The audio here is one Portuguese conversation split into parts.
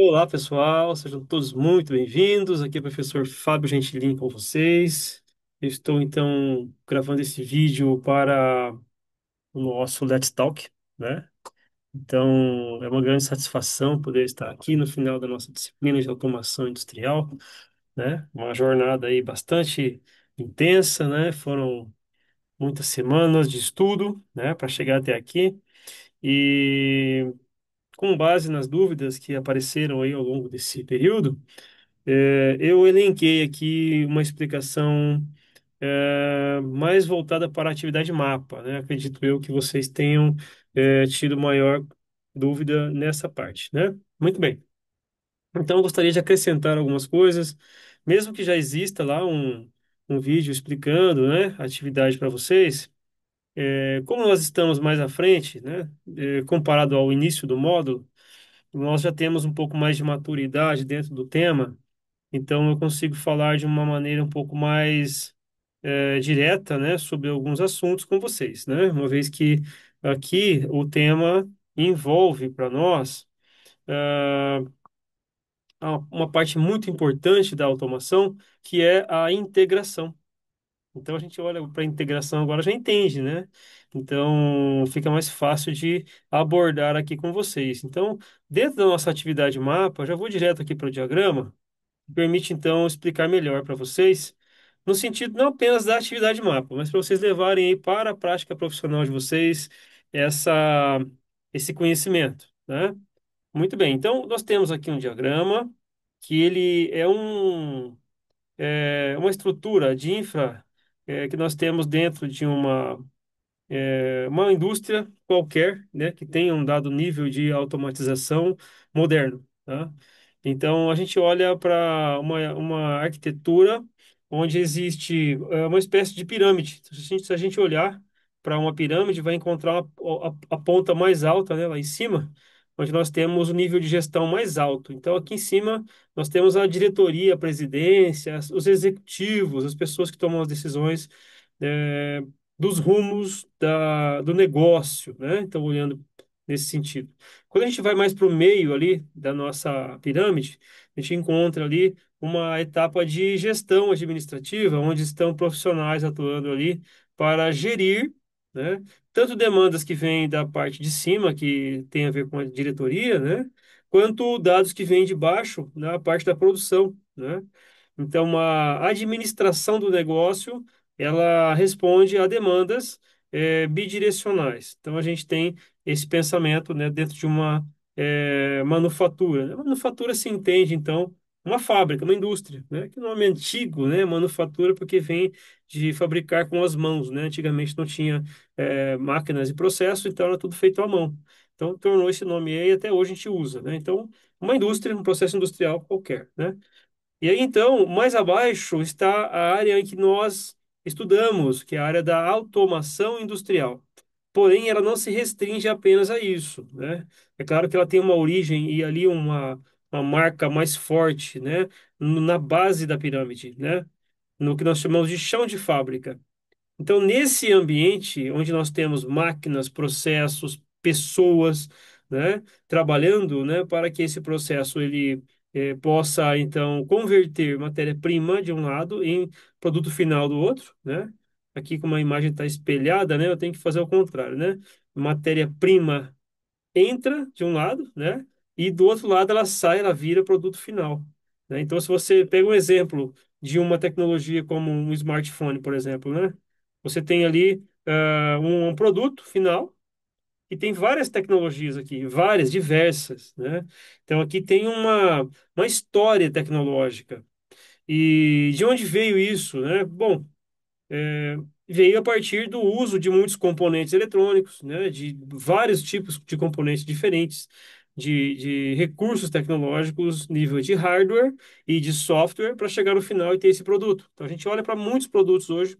Olá, pessoal, sejam todos muito bem-vindos. Aqui é o professor Fábio Gentilini com vocês. Eu estou então gravando esse vídeo para o nosso Let's Talk, né? Então, é uma grande satisfação poder estar aqui no final da nossa disciplina de automação industrial, né? Uma jornada aí bastante intensa, né? Foram muitas semanas de estudo, né, para chegar até aqui. E com base nas dúvidas que apareceram aí ao longo desse período, eu elenquei aqui uma explicação mais voltada para a atividade mapa, né? Acredito eu que vocês tenham tido maior dúvida nessa parte, né? Muito bem. Então, eu gostaria de acrescentar algumas coisas, mesmo que já exista lá um vídeo explicando, né, a atividade para vocês. Como nós estamos mais à frente, né, comparado ao início do módulo, nós já temos um pouco mais de maturidade dentro do tema. Então, eu consigo falar de uma maneira um pouco mais direta, né, sobre alguns assuntos com vocês, né? Uma vez que aqui o tema envolve para nós uma parte muito importante da automação, que é a integração. Então, a gente olha para a integração agora já entende, né? Então, fica mais fácil de abordar aqui com vocês. Então, dentro da nossa atividade mapa, eu já vou direto aqui para o diagrama permite então explicar melhor para vocês, no sentido não apenas da atividade mapa, mas para vocês levarem aí para a prática profissional de vocês essa esse conhecimento, né? Muito bem. Então nós temos aqui um diagrama que ele é uma estrutura de infra que nós temos dentro de uma indústria qualquer, né, que tenha um dado nível de automatização moderno, tá? Então, a gente olha para uma arquitetura onde existe uma espécie de pirâmide. Se a gente olhar para uma pirâmide, vai encontrar a ponta mais alta, né, lá em cima, onde nós temos o nível de gestão mais alto. Então, aqui em cima, nós temos a diretoria, a presidência, os executivos, as pessoas que tomam as decisões eh, dos rumos do negócio, né? Então, olhando nesse sentido. Quando a gente vai mais para o meio ali da nossa pirâmide, a gente encontra ali uma etapa de gestão administrativa, onde estão profissionais atuando ali para gerir, né? Tanto demandas que vêm da parte de cima, que tem a ver com a diretoria, né? Quanto dados que vêm de baixo, na parte da produção, né? Então, a administração do negócio ela responde a demandas bidirecionais. Então, a gente tem esse pensamento, né, dentro de uma manufatura. A manufatura se entende, então, uma fábrica, uma indústria, né, que o nome é antigo, né, manufatura, porque vem de fabricar com as mãos, né? Antigamente não tinha máquinas e processos, então era tudo feito à mão. Então, tornou esse nome aí e até hoje a gente usa, né? Então, uma indústria, um processo industrial qualquer, né? E aí, então, mais abaixo está a área em que nós estudamos, que é a área da automação industrial. Porém, ela não se restringe apenas a isso, né? É claro que ela tem uma origem e ali uma marca mais forte, né? Na base da pirâmide, né? No que nós chamamos de chão de fábrica. Então, nesse ambiente onde nós temos máquinas, processos, pessoas, né, trabalhando, né, para que esse processo ele possa então converter matéria-prima de um lado em produto final do outro, né? Aqui como a imagem está espelhada, né, eu tenho que fazer o contrário, né? Matéria-prima entra de um lado, né? E do outro lado ela sai, ela vira produto final, né? Então, se você pega um exemplo de uma tecnologia como um smartphone, por exemplo, né? Você tem ali um produto final e tem várias tecnologias aqui, várias, diversas, né? Então, aqui tem uma história tecnológica. E de onde veio isso, né? Bom, é, veio a partir do uso de muitos componentes eletrônicos, né, de vários tipos de componentes diferentes, de recursos tecnológicos, nível de hardware e de software, para chegar no final e ter esse produto. Então, a gente olha para muitos produtos hoje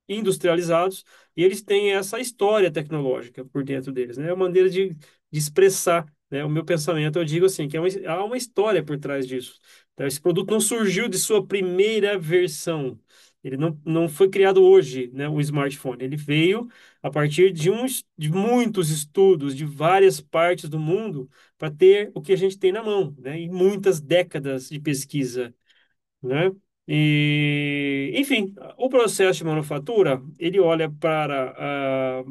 industrializados e eles têm essa história tecnológica por dentro deles, né? É uma maneira de expressar, né, o meu pensamento. Eu digo assim, que há uma história por trás disso. Então, esse produto não surgiu de sua primeira versão. Ele não foi criado hoje, né, o smartphone. Ele veio a partir de muitos estudos de várias partes do mundo para ter o que a gente tem na mão, né, e muitas décadas de pesquisa, né? E, enfim, o processo de manufatura, ele olha para a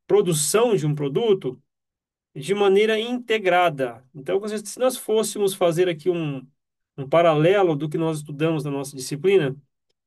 produção de um produto de maneira integrada. Então, se nós fôssemos fazer aqui um paralelo do que nós estudamos na nossa disciplina,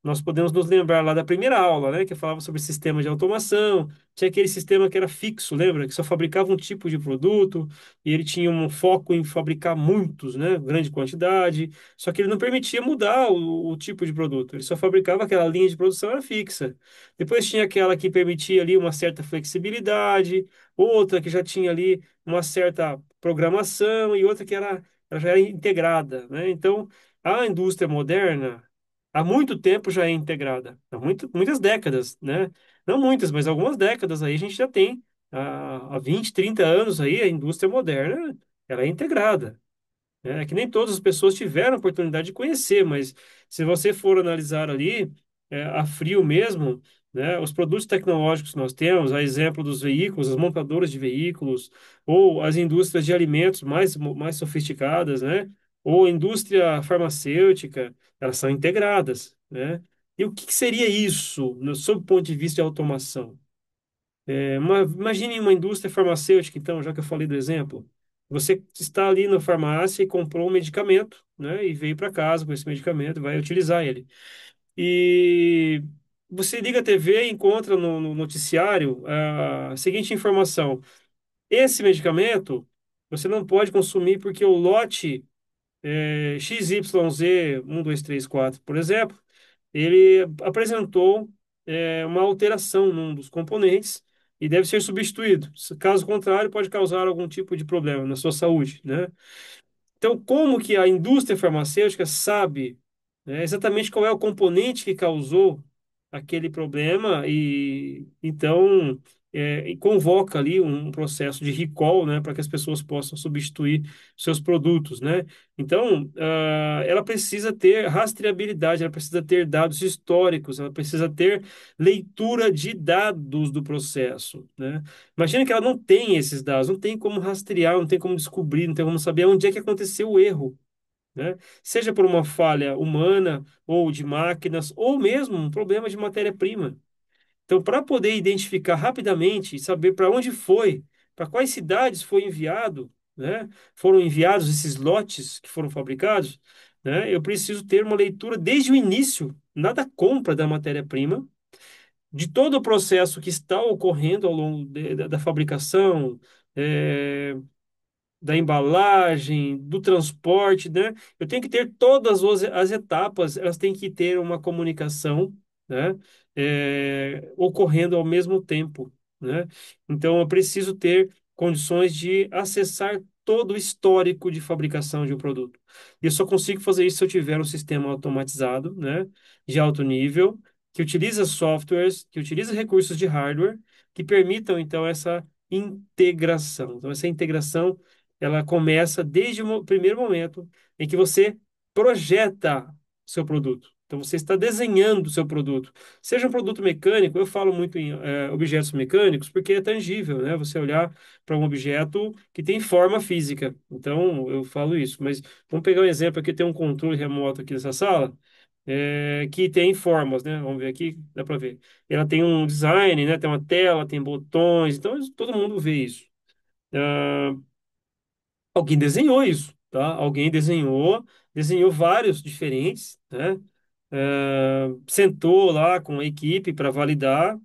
nós podemos nos lembrar lá da primeira aula, né, que falava sobre sistema de automação. Tinha aquele sistema que era fixo, lembra? Que só fabricava um tipo de produto e ele tinha um foco em fabricar muitos, né, grande quantidade. Só que ele não permitia mudar o tipo de produto. Ele só fabricava aquela linha de produção era fixa. Depois tinha aquela que permitia ali uma certa flexibilidade, outra que já tinha ali uma certa programação e outra que ela já era integrada, né? Então, a indústria moderna há muito tempo já é integrada, muitas décadas, né? Não muitas, mas algumas décadas aí a gente já tem, há 20, 30 anos aí, a indústria moderna, ela é integrada. É que nem todas as pessoas tiveram oportunidade de conhecer, mas se você for analisar ali, a frio mesmo, né, os produtos tecnológicos que nós temos, a exemplo dos veículos, as montadoras de veículos, ou as indústrias de alimentos mais sofisticadas, né, ou a indústria farmacêutica, elas são integradas, né? E o que que seria isso, sob o ponto de vista de automação? Imagine uma indústria farmacêutica, então, já que eu falei do exemplo. Você está ali na farmácia e comprou um medicamento, né? E veio para casa com esse medicamento, vai utilizar ele. E você liga a TV e encontra no noticiário a seguinte informação: esse medicamento você não pode consumir porque o lote XYZ 4, por exemplo, ele apresentou uma alteração num dos componentes e deve ser substituído. Caso contrário, pode causar algum tipo de problema na sua saúde, né? Então, como que a indústria farmacêutica sabe, né, exatamente qual é o componente que causou aquele problema e então e convoca ali um processo de recall, né, para que as pessoas possam substituir seus produtos, né? Então, ela precisa ter rastreabilidade, ela precisa ter dados históricos, ela precisa ter leitura de dados do processo, né? Imagina que ela não tem esses dados, não tem como rastrear, não tem como descobrir, não tem como saber onde é que aconteceu o erro, né? Seja por uma falha humana ou de máquinas, ou mesmo um problema de matéria-prima. Então, para poder identificar rapidamente e saber para onde foi, para quais cidades foi enviado, né? Foram enviados esses lotes que foram fabricados, né? Eu preciso ter uma leitura desde o início, na da compra da matéria-prima, de todo o processo que está ocorrendo ao longo da fabricação, é, da embalagem, do transporte, né? Eu tenho que ter todas as etapas, elas têm que ter uma comunicação, né? Ocorrendo ao mesmo tempo, né? Então, eu preciso ter condições de acessar todo o histórico de fabricação de um produto. E eu só consigo fazer isso se eu tiver um sistema automatizado, né? De alto nível, que utiliza softwares, que utiliza recursos de hardware, que permitam, então, essa integração. Então, essa integração ela começa desde o primeiro momento em que você projeta seu produto. Então, você está desenhando o seu produto. Seja um produto mecânico, eu falo muito em objetos mecânicos porque é tangível, né? Você olhar para um objeto que tem forma física. Então, eu falo isso. Mas vamos pegar um exemplo aqui, tem um controle remoto aqui nessa sala, que tem formas, né? Vamos ver aqui, dá para ver. Ela tem um design, né? Tem uma tela, tem botões, então todo mundo vê isso. Ah, alguém desenhou isso, tá? Alguém desenhou vários diferentes, né? Sentou lá com a equipe para validar.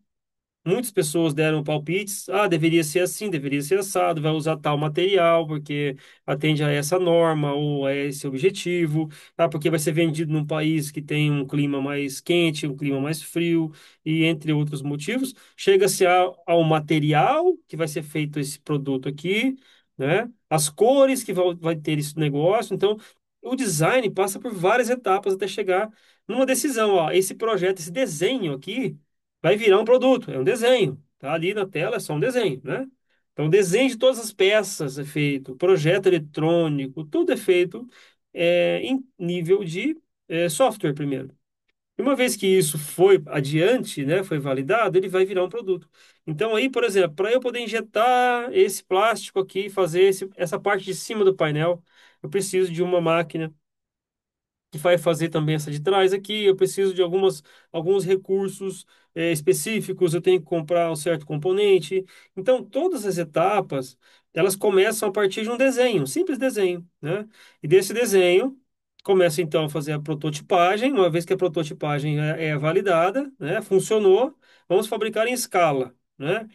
Muitas pessoas deram palpites. Ah, deveria ser assim, deveria ser assado, vai usar tal material porque atende a essa norma ou a esse objetivo. Ah, porque vai ser vendido num país que tem um clima mais quente, um clima mais frio, e entre outros motivos. Chega-se ao material que vai ser feito esse produto aqui, né? As cores que vai ter esse negócio. Então, o design passa por várias etapas até chegar numa decisão. Ó, esse projeto, esse desenho aqui vai virar um produto, é um desenho. Tá ali na tela, é só um desenho, né? Então, o desenho de todas as peças é feito, projeto eletrônico, tudo é feito em nível de software primeiro. E uma vez que isso foi adiante, né, foi validado, ele vai virar um produto. Então aí, por exemplo, para eu poder injetar esse plástico aqui, fazer essa parte de cima do painel, eu preciso de uma máquina que vai fazer também essa de trás aqui. Eu preciso de alguns recursos específicos, eu tenho que comprar um certo componente. Então, todas as etapas, elas começam a partir de um desenho, um simples desenho, né? E desse desenho, começa então a fazer a prototipagem. Uma vez que a prototipagem é validada, né? Funcionou, vamos fabricar em escala, né?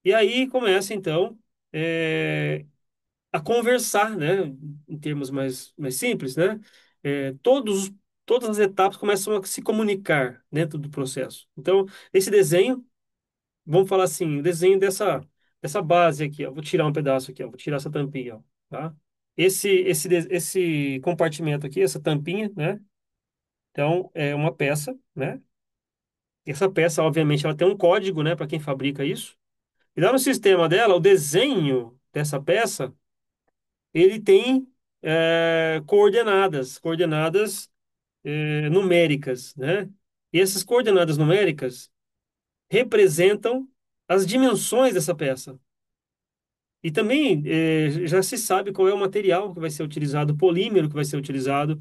E aí começa então a conversar, né, em termos mais simples, né, é, todos, todas as etapas começam a se comunicar dentro do processo. Então, esse desenho, vamos falar assim, o desenho dessa base aqui, ó, vou tirar um pedaço aqui, ó, vou tirar essa tampinha, ó, tá? Esse compartimento aqui, essa tampinha, né, então é uma peça, né, essa peça, obviamente, ela tem um código, né, para quem fabrica isso, e lá no sistema dela, o desenho dessa peça ele tem coordenadas numéricas, né? E essas coordenadas numéricas representam as dimensões dessa peça. E também já se sabe qual é o material que vai ser utilizado, o polímero que vai ser utilizado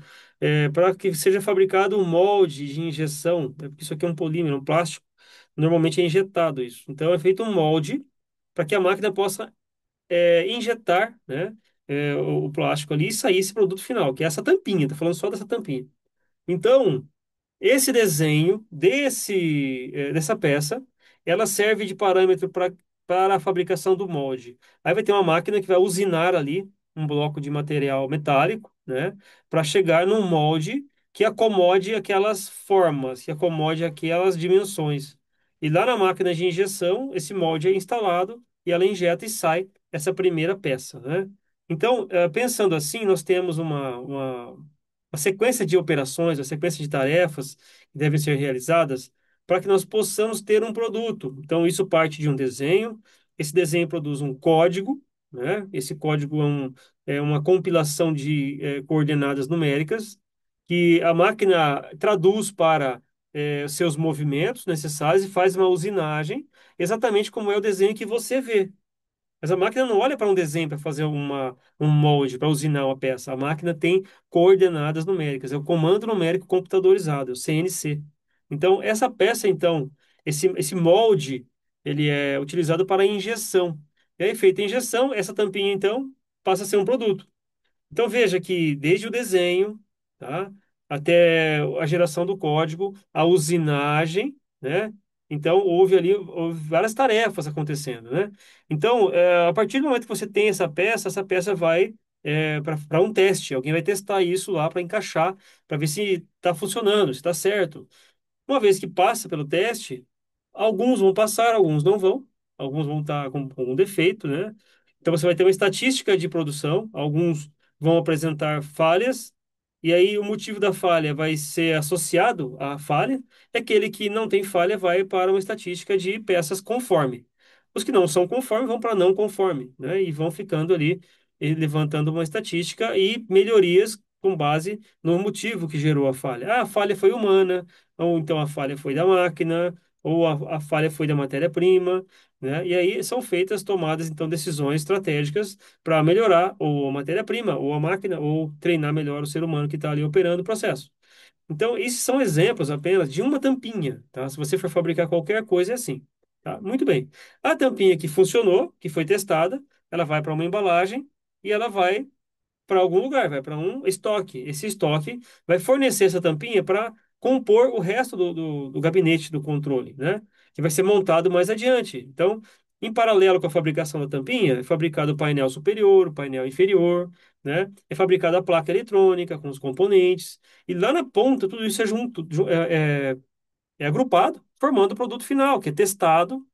para que seja fabricado um molde de injeção, né? Porque isso aqui é um polímero, um plástico, normalmente é injetado isso. Então é feito um molde para que a máquina possa injetar, né, o plástico ali e sair esse produto final, que é essa tampinha, tá falando só dessa tampinha. Então, esse desenho dessa peça, ela serve de parâmetro para a fabricação do molde. Aí vai ter uma máquina que vai usinar ali um bloco de material metálico, né, para chegar num molde que acomode aquelas formas, que acomode aquelas dimensões. E lá na máquina de injeção, esse molde é instalado e ela injeta e sai essa primeira peça, né? Então, pensando assim, nós temos uma sequência de operações, uma sequência de tarefas que devem ser realizadas para que nós possamos ter um produto. Então, isso parte de um desenho, esse desenho produz um código, né? Esse código é uma compilação de coordenadas numéricas que a máquina traduz para seus movimentos necessários e faz uma usinagem, exatamente como é o desenho que você vê. Mas a máquina não olha para um desenho para fazer um molde, para usinar uma peça. A máquina tem coordenadas numéricas, é o comando numérico computadorizado, é o CNC. Então, essa peça, então, esse molde, ele é utilizado para injeção. E aí, feita a injeção, essa tampinha, então, passa a ser um produto. Então veja que desde o desenho, tá, até a geração do código, a usinagem, né? Então houve várias tarefas acontecendo, né? Então, a partir do momento que você tem essa peça vai para um teste. Alguém vai testar isso lá para encaixar, para ver se está funcionando, se está certo. Uma vez que passa pelo teste, alguns vão passar, alguns vão estar com um defeito, né? Então você vai ter uma estatística de produção, alguns vão apresentar falhas, e aí o motivo da falha vai ser associado à falha, e aquele que não tem falha vai para uma estatística de peças conforme. Os que não são conforme vão para não conforme, né? E vão ficando ali, levantando uma estatística e melhorias com base no motivo que gerou a falha. Ah, a falha foi humana, ou então a falha foi da máquina, ou a falha foi da matéria-prima, né? E aí são feitas, tomadas, então, decisões estratégicas para melhorar ou a matéria-prima, ou a máquina, ou treinar melhor o ser humano que está ali operando o processo. Então, esses são exemplos apenas de uma tampinha, tá? Se você for fabricar qualquer coisa, é assim, tá? Muito bem. A tampinha que funcionou, que foi testada, ela vai para uma embalagem e ela vai para algum lugar, vai para um estoque. Esse estoque vai fornecer essa tampinha para compor o resto do gabinete do controle, né? Que vai ser montado mais adiante. Então, em paralelo com a fabricação da tampinha, é fabricado o painel superior, o painel inferior, né? É fabricada a placa eletrônica com os componentes. E lá na ponta, tudo isso é junto, é agrupado, formando o produto final, que é testado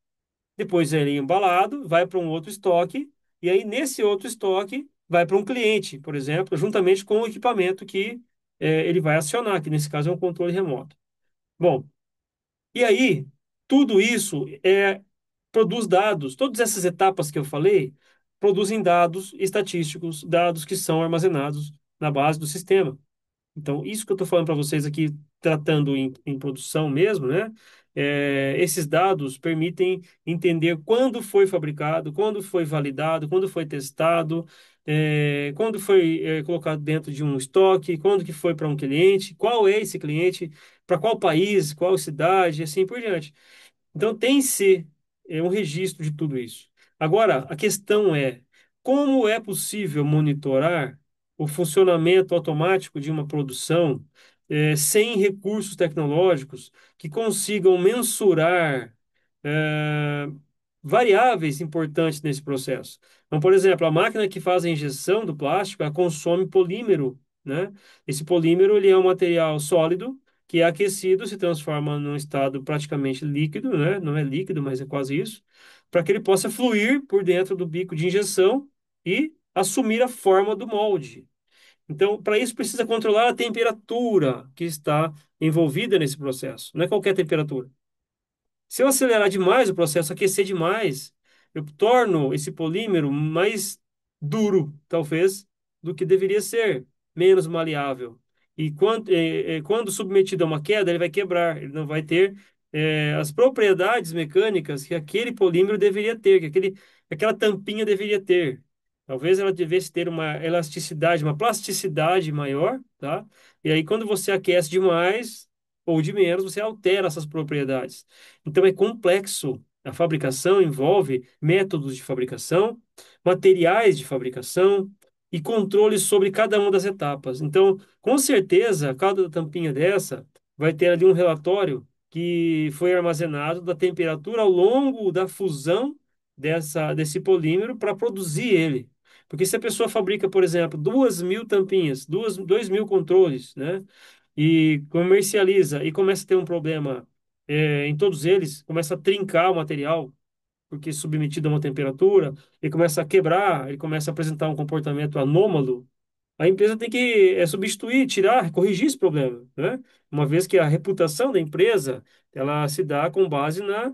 depois ele é embalado, vai para um outro estoque, e aí nesse outro estoque vai para um cliente, por exemplo, juntamente com o equipamento que ele vai acionar, que nesse caso é um controle remoto. Bom, e aí tudo isso produz dados, todas essas etapas que eu falei produzem dados estatísticos, dados que são armazenados na base do sistema. Então, isso que eu estou falando para vocês aqui, tratando em produção mesmo, né? Esses dados permitem entender quando foi fabricado, quando foi validado, quando foi testado, quando foi, colocado dentro de um estoque, quando que foi para um cliente, qual é esse cliente, para qual país, qual cidade, e assim por diante. Então, tem-se um registro de tudo isso. Agora, a questão é como é possível monitorar o funcionamento automático de uma produção sem recursos tecnológicos que consigam mensurar eh, variáveis importantes nesse processo. Então, por exemplo, a máquina que faz a injeção do plástico, ela consome polímero, né? Esse polímero, ele é um material sólido que é aquecido, se transforma num estado praticamente líquido, né? Não é líquido, mas é quase isso, para que ele possa fluir por dentro do bico de injeção e assumir a forma do molde. Então, para isso, precisa controlar a temperatura que está envolvida nesse processo. Não é qualquer temperatura. Se eu acelerar demais o processo, aquecer demais, eu torno esse polímero mais duro, talvez, do que deveria ser, menos maleável. E quando submetido a uma queda, ele vai quebrar, ele não vai ter as propriedades mecânicas que aquele polímero deveria ter, aquela tampinha deveria ter. Talvez ela devesse ter uma elasticidade, uma plasticidade maior, tá? E aí, quando você aquece demais ou de menos, você altera essas propriedades. Então é complexo. A fabricação envolve métodos de fabricação, materiais de fabricação e controles sobre cada uma das etapas. Então, com certeza, cada tampinha dessa vai ter ali um relatório que foi armazenado da temperatura ao longo da fusão desse polímero para produzir ele. Porque se a pessoa fabrica, por exemplo, 2.000 tampinhas, 2.000 controles, né? E comercializa e começa a ter um problema em todos eles, começa a trincar o material, porque submetido a uma temperatura, ele começa a quebrar, ele começa a apresentar um comportamento anômalo, a empresa tem que substituir, tirar, corrigir esse problema, né? Uma vez que a reputação da empresa, ela se dá com base na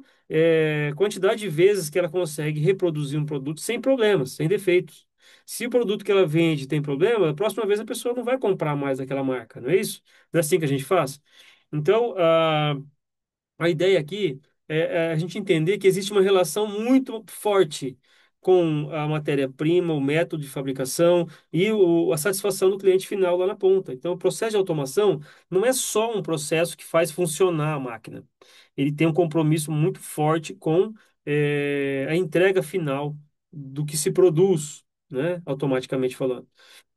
quantidade de vezes que ela consegue reproduzir um produto sem problemas, sem defeitos. Se o produto que ela vende tem problema, a próxima vez a pessoa não vai comprar mais daquela marca, não é isso? Não é assim que a gente faz? Então, a ideia aqui é a gente entender que existe uma relação muito forte com a matéria-prima, o método de fabricação e a satisfação do cliente final lá na ponta. Então, o processo de automação não é só um processo que faz funcionar a máquina. Ele tem um compromisso muito forte com a entrega final do que se produz, né, automaticamente falando.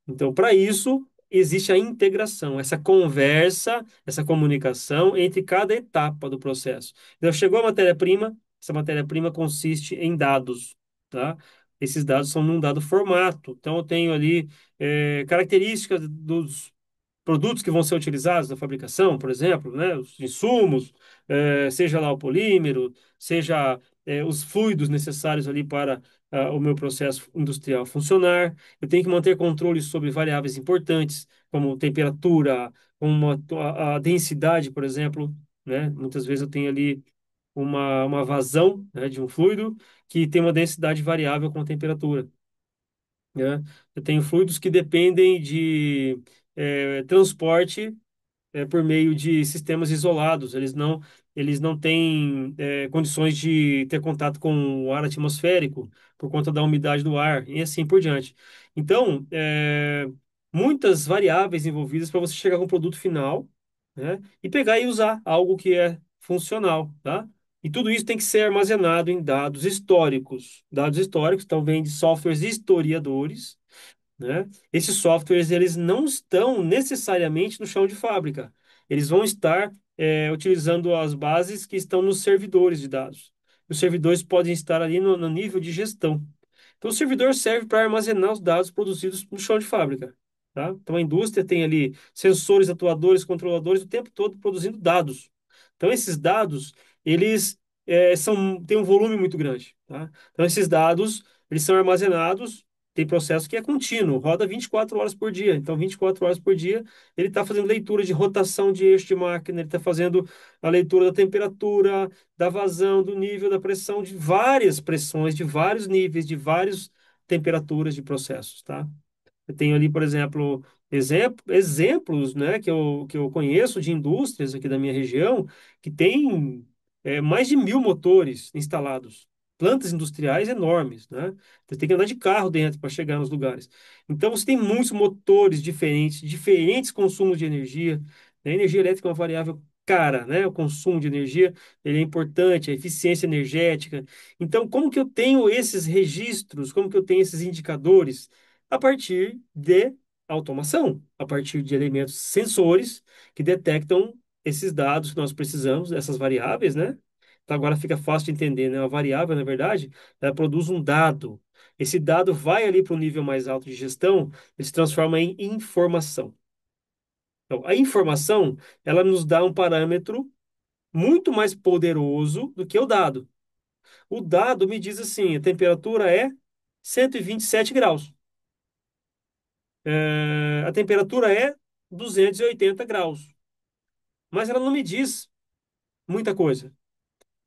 Então, para isso, existe a integração, essa conversa, essa comunicação entre cada etapa do processo. Então, chegou a matéria-prima, essa matéria-prima consiste em dados, tá? Esses dados são num dado formato. Então, eu tenho ali características dos produtos que vão ser utilizados na fabricação, por exemplo, né, os insumos, seja lá o polímero, seja os fluidos necessários ali para o meu processo industrial funcionar. Eu tenho que manter controle sobre variáveis importantes, como temperatura, como a densidade, por exemplo, né? Muitas vezes eu tenho ali uma vazão, né, de um fluido que tem uma densidade variável com a temperatura, né? Eu tenho fluidos que dependem de transporte por meio de sistemas isolados. Eles não têm condições de ter contato com o ar atmosférico por conta da umidade do ar e assim por diante. Então, muitas variáveis envolvidas para você chegar com o produto final, né, e pegar e usar algo que é funcional, tá? E tudo isso tem que ser armazenado em dados históricos. Dados históricos, então, vêm de softwares historiadores, né? Esses softwares eles não estão necessariamente no chão de fábrica. Eles vão estar utilizando as bases que estão nos servidores de dados. Os servidores podem estar ali no nível de gestão. Então, o servidor serve para armazenar os dados produzidos no chão de fábrica, tá? Então, a indústria tem ali sensores, atuadores, controladores o tempo todo produzindo dados. Então, esses dados, eles têm um volume muito grande, tá? Então, esses dados, eles são armazenados, tem processo que é contínuo, roda 24 horas por dia. Então, 24 horas por dia, ele está fazendo leitura de rotação de eixo de máquina, ele está fazendo a leitura da temperatura, da vazão, do nível da pressão, de várias pressões, de vários níveis, de várias temperaturas de processos, tá? Eu tenho ali, por exemplo, Exemplos, né, que eu conheço de indústrias aqui da minha região que tem mais de 1.000 motores instalados. Plantas industriais enormes, né? Você tem que andar de carro dentro para chegar nos lugares. Então, você tem muitos motores diferentes, diferentes consumos de energia. A energia elétrica é uma variável cara, né? O consumo de energia, ele é importante, a eficiência energética. Então, como que eu tenho esses registros? Como que eu tenho esses indicadores? A partir de automação, a partir de elementos sensores que detectam esses dados que nós precisamos, essas variáveis, né? Então agora fica fácil de entender, né? A variável, na verdade, ela produz um dado. Esse dado vai ali para o nível mais alto de gestão, ele se transforma em informação. Então, a informação, ela nos dá um parâmetro muito mais poderoso do que o dado. O dado me diz assim, a temperatura é 127 graus. A temperatura é 280 graus. Mas ela não me diz muita coisa.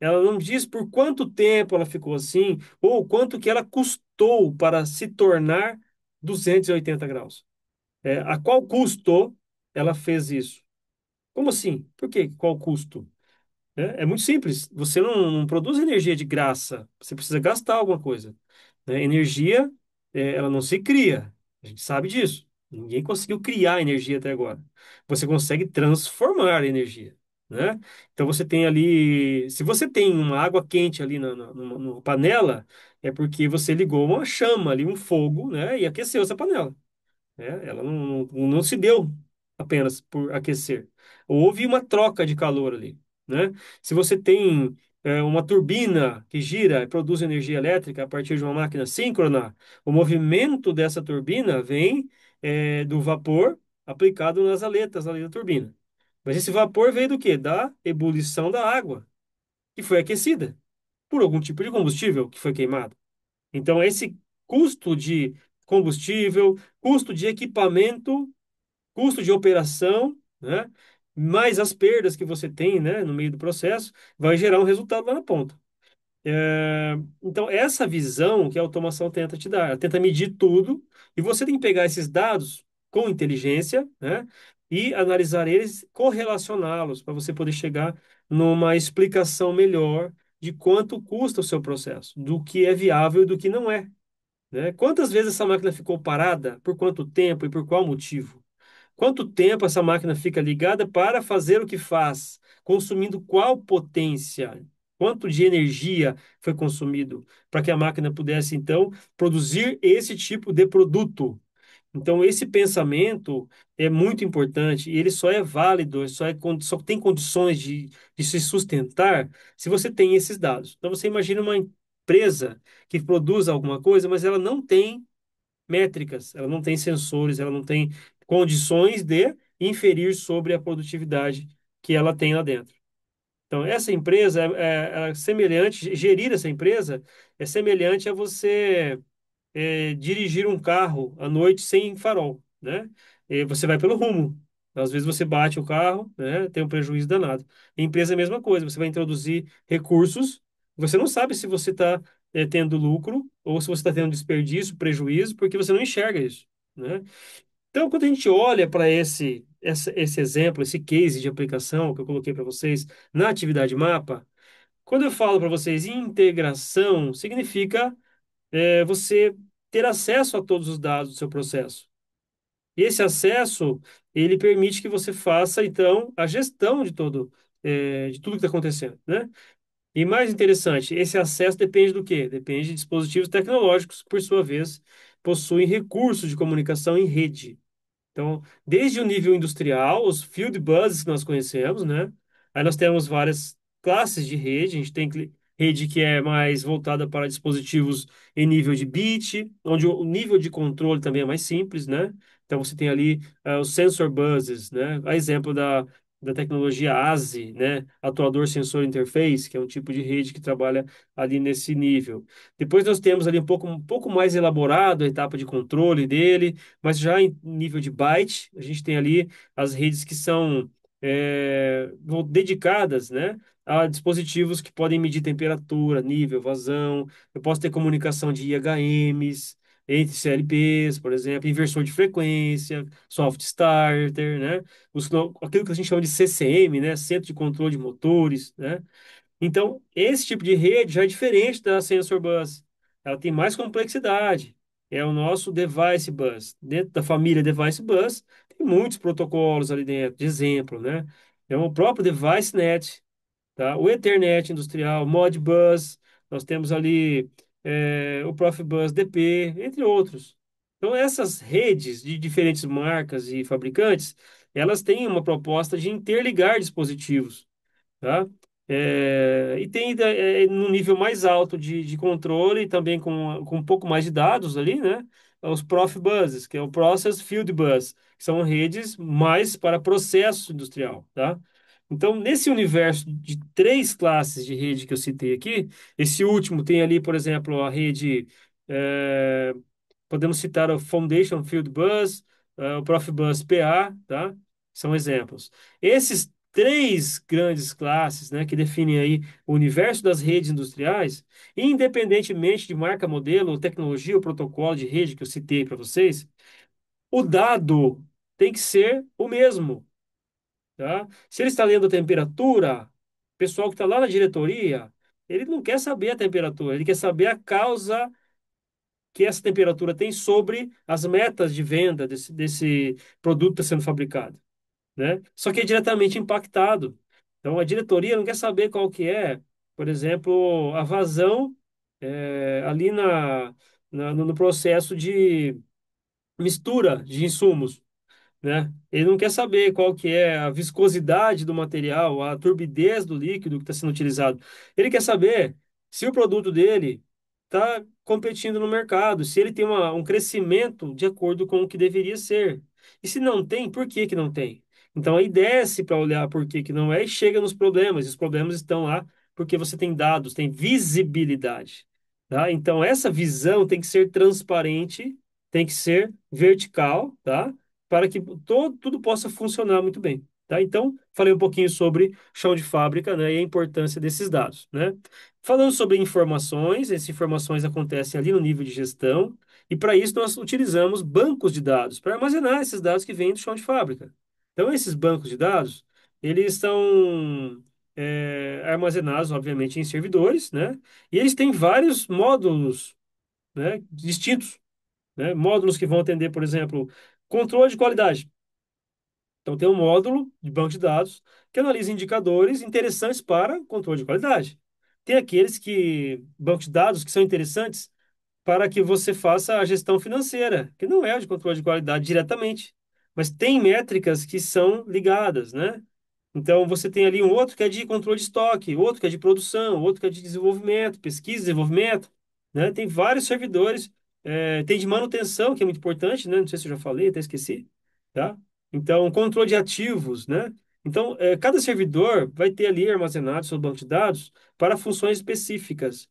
Ela não me diz por quanto tempo ela ficou assim, ou quanto que ela custou para se tornar 280 graus. A qual custo ela fez isso? Como assim? Por quê? Qual custo? É muito simples. Você não produz energia de graça. Você precisa gastar alguma coisa, né? Energia, ela não se cria. A gente sabe disso. Ninguém conseguiu criar energia até agora. Você consegue transformar energia, né? Então você tem ali, se você tem uma água quente ali numa panela, é porque você ligou uma chama ali, um fogo, né? E aqueceu essa panela, né? Ela não se deu apenas por aquecer. Houve uma troca de calor ali, né? Se você tem uma turbina que gira e produz energia elétrica a partir de uma máquina síncrona, o movimento dessa turbina vem do vapor aplicado nas aletas ali da turbina. Mas esse vapor veio do quê? Da ebulição da água, que foi aquecida por algum tipo de combustível que foi queimado. Então, esse custo de combustível, custo de equipamento, custo de operação, né? Mais as perdas que você tem, né, no meio do processo, vai gerar um resultado lá na ponta. Então, essa visão que a automação tenta te dar, ela tenta medir tudo, e você tem que pegar esses dados com inteligência, né, e analisar eles, correlacioná-los, para você poder chegar numa explicação melhor de quanto custa o seu processo, do que é viável e do que não é, né? Quantas vezes essa máquina ficou parada, por quanto tempo e por qual motivo? Quanto tempo essa máquina fica ligada para fazer o que faz, consumindo qual potência? Quanto de energia foi consumido para que a máquina pudesse, então, produzir esse tipo de produto? Então, esse pensamento é muito importante e ele só é válido, só tem condições de se sustentar se você tem esses dados. Então, você imagina uma empresa que produz alguma coisa, mas ela não tem métricas, ela não tem sensores, ela não tem condições de inferir sobre a produtividade que ela tem lá dentro. Então, essa empresa é semelhante, gerir essa empresa é semelhante a você dirigir um carro à noite sem farol, né? E você vai pelo rumo. Às vezes você bate o carro, né? Tem um prejuízo danado. Em empresa é a mesma coisa. Você vai introduzir recursos. Você não sabe se você está tendo lucro ou se você está tendo desperdício, prejuízo, porque você não enxerga isso, né? Então, quando a gente olha para esse exemplo, esse case de aplicação que eu coloquei para vocês na atividade mapa, quando eu falo para vocês integração, significa você ter acesso a todos os dados do seu processo. E esse acesso, ele permite que você faça, então, a gestão de tudo que está acontecendo, né? E mais interessante, esse acesso depende do quê? Depende de dispositivos tecnológicos que, por sua vez, possuem recursos de comunicação em rede. Então, desde o nível industrial, os field buses que nós conhecemos, né? Aí nós temos várias classes de rede. A gente tem rede que é mais voltada para dispositivos em nível de bit, onde o nível de controle também é mais simples, né? Então, você tem ali os sensor buses, né? A exemplo da tecnologia ASI, né? Atuador Sensor Interface, que é um tipo de rede que trabalha ali nesse nível. Depois nós temos ali um pouco mais elaborado a etapa de controle dele, mas já em nível de byte, a gente tem ali as redes que são dedicadas, né, a dispositivos que podem medir temperatura, nível, vazão. Eu posso ter comunicação de IHMs, entre CLPs, por exemplo, inversor de frequência, soft starter, né? Aquilo que a gente chama de CCM, né? Centro de controle de motores, né? Então, esse tipo de rede já é diferente da sensor bus. Ela tem mais complexidade. É o nosso device bus. Dentro da família device bus, tem muitos protocolos ali dentro, de exemplo, né? É o próprio device net, tá? O Ethernet industrial, Modbus, nós temos ali o Profibus DP, entre outros. Então, essas redes de diferentes marcas e fabricantes, elas têm uma proposta de interligar dispositivos, tá? E tem no nível mais alto de controle, também com um pouco mais de dados ali, né? Os Profibus, que é o Process Field Bus, que são redes mais para processo industrial, tá? Então, nesse universo de três classes de rede que eu citei aqui, esse último tem ali, por exemplo, a rede, eh, podemos citar o Foundation Field Bus, o Profibus PA, tá? São exemplos. Esses três grandes classes, né, que definem aí o universo das redes industriais, independentemente de marca, modelo, tecnologia ou protocolo de rede que eu citei para vocês, o dado tem que ser o mesmo, tá? Se ele está lendo a temperatura, o pessoal que está lá na diretoria, ele não quer saber a temperatura, ele quer saber a causa que essa temperatura tem sobre as metas de venda desse produto que está sendo fabricado, né? Só que é diretamente impactado. Então, a diretoria não quer saber qual que é, por exemplo, a vazão ali no processo de mistura de insumos, né? Ele não quer saber qual que é a viscosidade do material, a turbidez do líquido que está sendo utilizado. Ele quer saber se o produto dele está competindo no mercado, se ele tem um crescimento de acordo com o que deveria ser. E se não tem, por que que não tem? Então aí desce para olhar por que que não é e chega nos problemas. E os problemas estão lá porque você tem dados, tem visibilidade, tá? Então essa visão tem que ser transparente, tem que ser vertical, tá? Para que tudo possa funcionar muito bem, tá? Então, falei um pouquinho sobre chão de fábrica, né, e a importância desses dados, né? Falando sobre informações, essas informações acontecem ali no nível de gestão, e para isso nós utilizamos bancos de dados para armazenar esses dados que vêm do chão de fábrica. Então, esses bancos de dados, eles estão armazenados, obviamente, em servidores, né? E eles têm vários módulos, né, distintos, né? Módulos que vão atender, por exemplo, controle de qualidade. Então, tem um módulo de banco de dados que analisa indicadores interessantes para controle de qualidade. Tem bancos de dados que são interessantes para que você faça a gestão financeira, que não é de controle de qualidade diretamente, mas tem métricas que são ligadas, né? Então, você tem ali um outro que é de controle de estoque, outro que é de produção, outro que é de desenvolvimento, pesquisa e desenvolvimento, né? Tem vários servidores, tem de manutenção, que é muito importante, né? Não sei se eu já falei, até esqueci, tá? Então, controle de ativos, né? Então, cada servidor vai ter ali armazenado seu banco de dados para funções específicas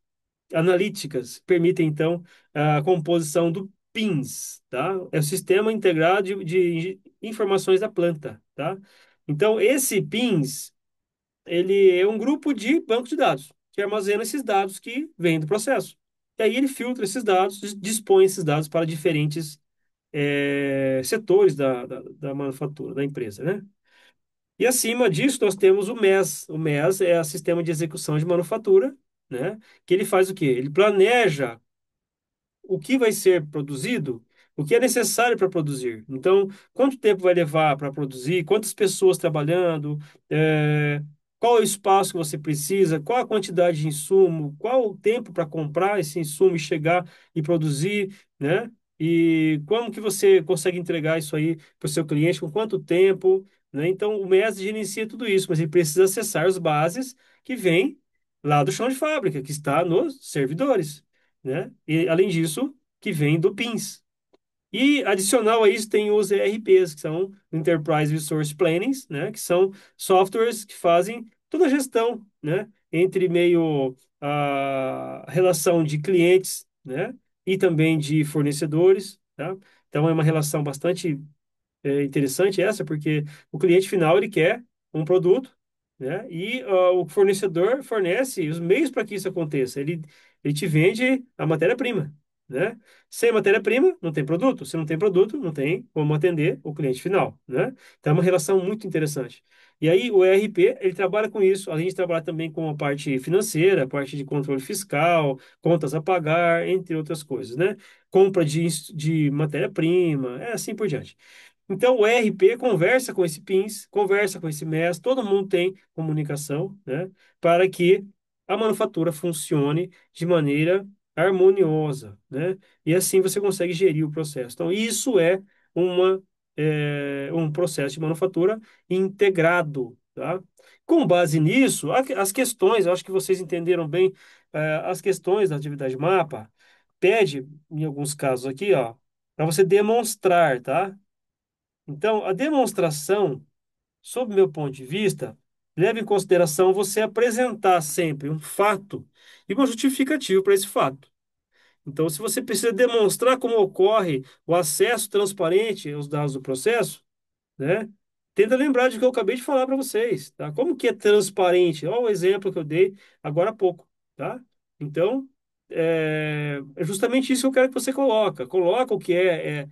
analíticas permitem, então, a composição do PINS, tá? É o Sistema Integrado de Informações da Planta, tá? Então, esse PINS, ele é um grupo de banco de dados, que armazena esses dados que vêm do processo. E aí ele filtra esses dados, dispõe esses dados para diferentes setores da manufatura, da empresa, né? E acima disso, nós temos o MES. O MES é o Sistema de Execução de Manufatura, né? Que ele faz o quê? Ele planeja o que vai ser produzido, o que é necessário para produzir. Então, quanto tempo vai levar para produzir, quantas pessoas trabalhando, qual é o espaço que você precisa, qual a quantidade de insumo, qual o tempo para comprar esse insumo e chegar e produzir, né? E como que você consegue entregar isso aí para o seu cliente, com quanto tempo, né? Então, o MES gerencia tudo isso, mas ele precisa acessar as bases que vêm lá do chão de fábrica, que está nos servidores, né? E além disso, que vem do PINS. E adicional a isso tem os ERPs, que são Enterprise Resource Plannings, né? Que são softwares que fazem toda a gestão, né? Entre meio a relação de clientes, né? E também de fornecedores, tá? Então é uma relação bastante interessante essa, porque o cliente final ele quer um produto, né? E o fornecedor fornece os meios para que isso aconteça. Ele te vende a matéria-prima, né? Sem matéria-prima, não tem produto. Se não tem produto, não tem como atender o cliente final, né? Então é uma relação muito interessante. E aí o ERP, ele trabalha com isso. A gente trabalha também com a parte financeira, a parte de controle fiscal, contas a pagar, entre outras coisas, né? Compra de matéria-prima, é assim por diante. Então, o ERP conversa com esse PINS, conversa com esse MES, todo mundo tem comunicação, né, para que a manufatura funcione de maneira harmoniosa, né, e assim você consegue gerir o processo. Então, isso é um processo de manufatura integrado, tá? Com base nisso, as questões, eu acho que vocês entenderam bem, as questões da atividade mapa, pede, em alguns casos aqui, ó, para você demonstrar, tá? Então, a demonstração, sob meu ponto de vista, leva em consideração você apresentar sempre um fato e uma justificativa para esse fato. Então, se você precisa demonstrar como ocorre o acesso transparente aos dados do processo, né? Tenta lembrar de que eu acabei de falar para vocês, tá? Como que é transparente? Olha o exemplo que eu dei agora há pouco, tá? Então, é justamente isso que eu quero que você coloca. Coloca o que é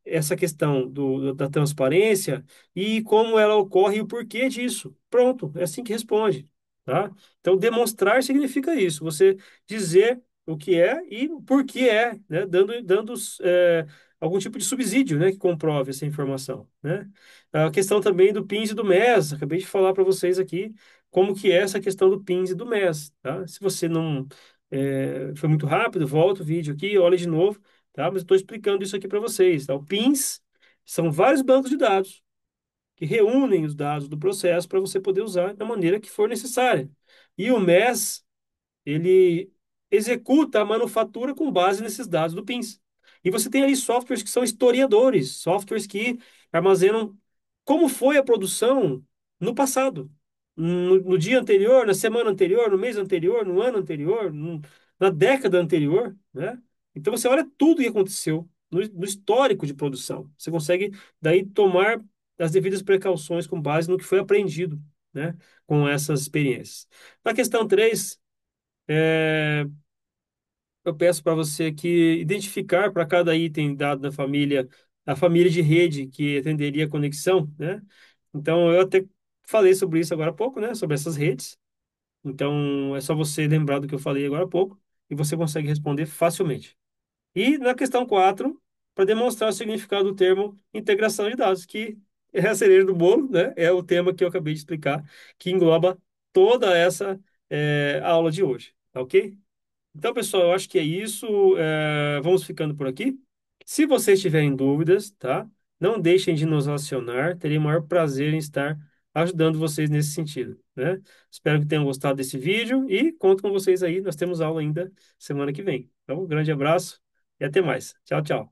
essa questão da transparência e como ela ocorre e o porquê disso. Pronto, é assim que responde, tá? Então, demonstrar significa isso, você dizer o que é e o porquê é, né? Dando algum tipo de subsídio, né? Que comprove essa informação, né? A questão também do PINS e do MES, acabei de falar para vocês aqui como que é essa questão do PINS e do MES, tá? Se você não foi muito rápido, volta o vídeo aqui, olha de novo, tá? Mas estou explicando isso aqui para vocês, tá? O PINs são vários bancos de dados que reúnem os dados do processo para você poder usar da maneira que for necessária. E o MES ele executa a manufatura com base nesses dados do PINS. E você tem ali softwares que são historiadores, softwares que armazenam como foi a produção no passado, no dia anterior, na semana anterior, no mês anterior, no ano anterior, na década anterior, né? Então você olha tudo o que aconteceu no histórico de produção. Você consegue daí tomar as devidas precauções com base no que foi aprendido, né? Com essas experiências. Na questão 3 eu peço para você aqui identificar para cada item dado da família, a família de rede que atenderia a conexão, né? Então, eu até falei sobre isso agora há pouco, né? Sobre essas redes. Então, é só você lembrar do que eu falei agora há pouco e você consegue responder facilmente. E na questão 4 para demonstrar o significado do termo integração de dados, que é a cereja do bolo, né? É o tema que eu acabei de explicar, que engloba toda essa aula de hoje, tá ok? Então, pessoal, eu acho que é isso. Vamos ficando por aqui. Se vocês tiverem dúvidas, tá? Não deixem de nos acionar. Terei o maior prazer em estar ajudando vocês nesse sentido, né? Espero que tenham gostado desse vídeo e conto com vocês aí. Nós temos aula ainda semana que vem. Então, um grande abraço e até mais. Tchau, tchau.